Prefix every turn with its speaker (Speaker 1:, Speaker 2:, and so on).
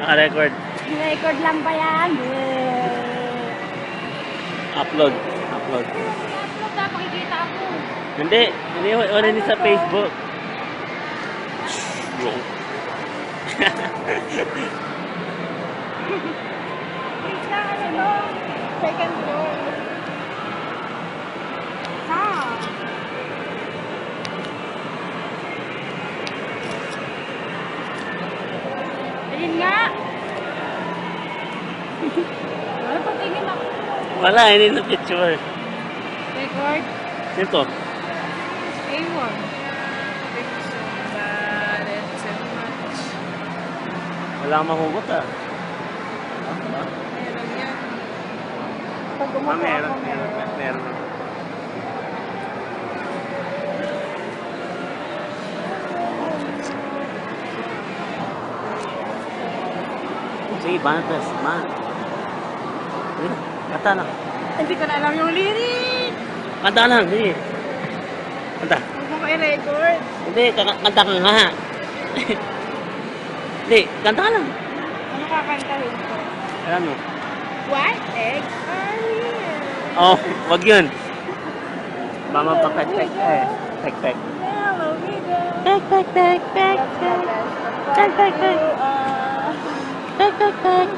Speaker 1: Naka-record.
Speaker 2: Record lang pa yan.
Speaker 1: Upload. Upload.
Speaker 2: I-upload na, makikita ako.
Speaker 1: Hindi. Hindi. Wala din sa Facebook. Bro.
Speaker 2: Wait lang, ano no? Second floor. Ha? Ayun nga. Ano patingin ako?
Speaker 1: Wala. Hindi sa picture.
Speaker 2: Record?
Speaker 1: Ito.
Speaker 2: A1.
Speaker 1: Wala kang mahugot ah.
Speaker 2: Meron yan. Pag
Speaker 1: Ah,
Speaker 2: gumawa
Speaker 1: meron.
Speaker 2: ako,
Speaker 1: Meron. Sige, bantas. Kanta lang.
Speaker 2: Hindi ko na alam yung lyric.
Speaker 1: Kanta lang. Sige. Kanta.
Speaker 2: Huwag mo ko i-record.
Speaker 1: Hindi, kanta ka nga. Hindi, kanta ka lang.
Speaker 2: Ano kakantahin ko?
Speaker 1: Alam mo.
Speaker 2: What eggs are here?
Speaker 1: Oh, wag yun. Mama pa pek-pek eh. Pek-pek.
Speaker 2: Hello, Vida.
Speaker 1: Pek. Pek.
Speaker 2: Pek.
Speaker 1: Pek.